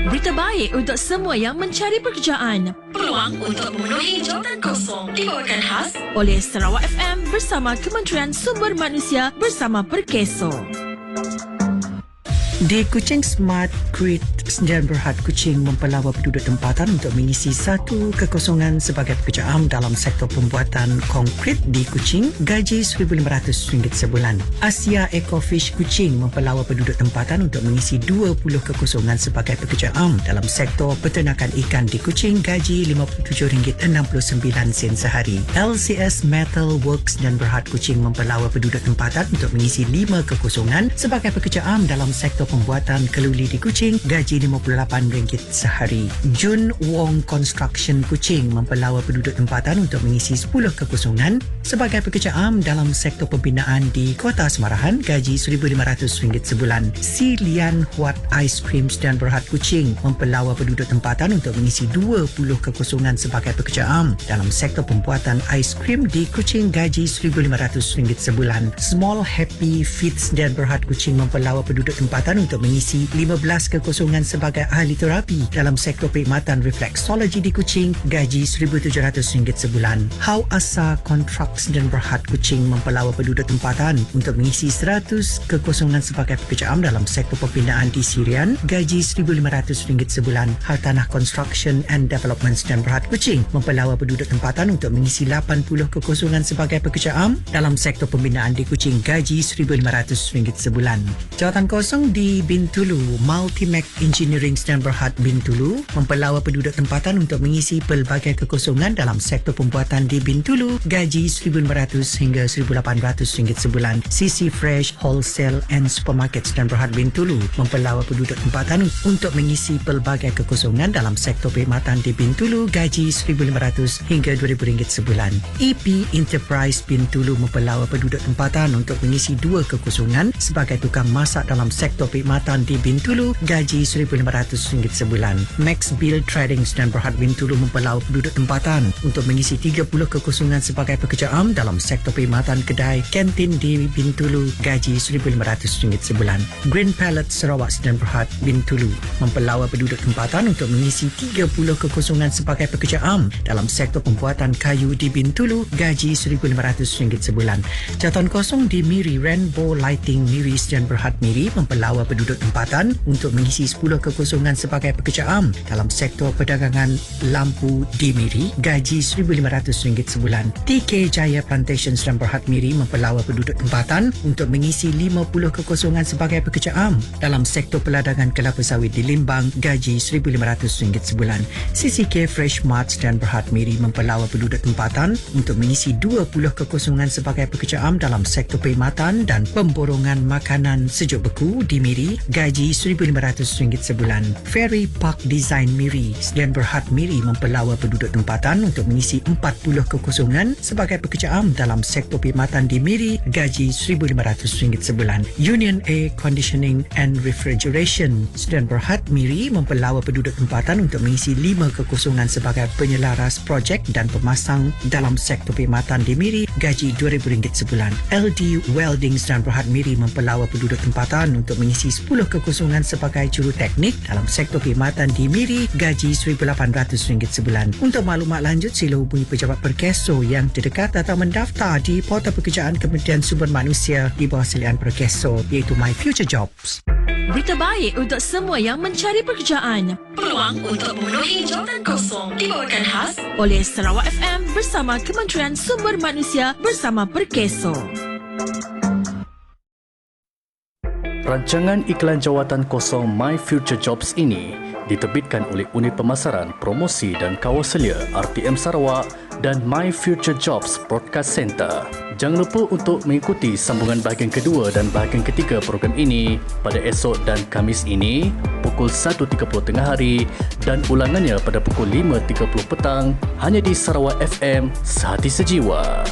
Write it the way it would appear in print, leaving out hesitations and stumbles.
Berita baik untuk semua yang mencari pekerjaan. Peluang untuk memenuhi jawatan kosong dibawakan khas oleh Sarawak FM bersama Kementerian Sumber Manusia bersama Perkeso. Di Kuching Smart Grid, Sdn Bhd Kuching mempelawa penduduk tempatan untuk mengisi satu kekosongan sebagai pekerja am dalam sektor pembuatan konkrit di Kuching, gaji RM1,500 sebulan. Asia Ecofish Kuching mempelawa penduduk tempatan untuk mengisi 20 kekosongan sebagai pekerja am dalam sektor peternakan ikan di Kuching, gaji RM57.69 sehari. LCS Metal Works Sdn Bhd Kuching mempelawa penduduk tempatan untuk mengisi 5 kekosongan sebagai pekerja am dalam sektor pembuatan keluli di Kuching, gaji RM58 sehari. Jun Wong Construction Kuching mempelawa penduduk tempatan untuk mengisi 10 kekosongan sebagai pekerja am dalam sektor pembinaan di Kota Semarahan, gaji RM1,500 sebulan. Si Lian Huat Ice Cream Sdn Bhd Kuching mempelawa penduduk tempatan untuk mengisi 20 kekosongan sebagai pekerja am dalam sektor pembuatan ais krim di Kuching, gaji RM1,500 sebulan. Small Happy Feeds Sdn Bhd Kuching mempelawa penduduk tempatan untuk mengisi 15 kekosongan sebagai ahli terapi dalam sektor perkhidmatan refleksologi di Kuching, gaji RM1,700 sebulan. How Asa Contracts Sdn Bhd Kuching mempelawa penduduk tempatan untuk mengisi 100 kekosongan sebagai pekerja am dalam sektor pembinaan di Sirian, gaji RM1,500 sebulan. Hartanah Construction and Development Sdn Bhd Kuching mempelawa penduduk tempatan untuk mengisi 80 kekosongan sebagai pekerja am dalam sektor pembinaan di Kuching, gaji RM1,500 sebulan. Jawatan kosong di Bintulu, Multimac Engineering Sdn Bhd Bintulu mempelawa penduduk tempatan untuk mengisi pelbagai kekosongan dalam sektor pembuatan di Bintulu, gaji RM1,500 hingga RM1,800 sebulan. CC Fresh Wholesale and Supermarket Sdn Bhd Bintulu mempelawa penduduk tempatan untuk mengisi pelbagai kekosongan dalam sektor perkhidmatan di Bintulu, gaji RM1,500 hingga RM2,000 sebulan. EP Enterprise Bintulu mempelawa penduduk tempatan untuk mengisi 2 kekosongan sebagai tukang masak dalam sektor perkhidmatan di Bintulu, gaji RM1,500 sebulan. Max Bill Trading Sdn Bhd Bintulu mempelawa penduduk tempatan untuk mengisi 30 kekosongan sebagai pekerja am dalam sektor perkhidmatan kedai kantin di Bintulu, gaji RM1,500 sebulan. Green Pallet Sarawak Sdn Bhd Bintulu mempelawa penduduk tempatan untuk mengisi 30 kekosongan sebagai pekerja am dalam sektor pembuatan kayu di Bintulu, gaji RM1,500 sebulan. Jawatan kosong di Miri, Rainbow Lighting Miri Sdn Bhd Miri mempelawa penduduk tempatan untuk mengisi 10 kekosongan sebagai pekerja am dalam sektor perdagangan lampu di Miri, gaji RM1,500 sebulan. TK Jaya Plantation Sdn Bhd Miri mempelawa penduduk tempatan untuk mengisi 50 kekosongan sebagai pekerja am dalam sektor peladangan kelapa sawit di Limbang, gaji RM1,500 sebulan. CCK Fresh Mart Sdn Bhd Miri mempelawa penduduk tempatan untuk mengisi 20 kekosongan sebagai pekerja am dalam sektor perkhidmatan dan pemborongan makanan sejuk beku di Miri, gaji RM1,500 sebulan. Ferry Park Design Miri Sdn Bhd Miri mempelawa penduduk tempatan untuk mengisi 40 kekosongan sebagai pekerja am dalam sektor perkhidmatan di Miri, gaji RM1,500 sebulan. Union Air Conditioning and Refrigeration Sdn Bhd Miri mempelawa penduduk tempatan untuk mengisi 5 kekosongan sebagai penyelaras projek dan pemasang dalam sektor perkhidmatan di Miri, gaji RM2,000 sebulan. LD Welding Sdn Bhd Miri mempelawa penduduk tempatan untuk mengisi 10 kekosongan sebagai juruteknik dalam sektor perkhidmatan di Miri, gaji RM1,800 sebulan. Untuk maklumat lanjut, sila hubungi pejabat Perkeso yang terdekat atau mendaftar di portal pekerjaan Kementerian Sumber Manusia di bawah salian Perkeso, iaitu My Future Jobs. Berita baik untuk semua yang mencari pekerjaan. Peluang untuk memenuhi jawatan kosong dibawakan khas oleh Sarawak FM bersama Kementerian Sumber Manusia bersama Perkeso. Rancangan iklan jawatan kosong My Future Jobs ini diterbitkan oleh Unit Pemasaran, Promosi dan Kawaselia RTM Sarawak dan My Future Jobs Broadcast Center. Jangan lupa untuk mengikuti sambungan bahagian kedua dan bahagian ketiga program ini pada esok dan Khamis ini pukul 1.30 tengah hari dan ulangannya pada pukul 5.30 petang hanya di Sarawak FM Sehati Sejiwa.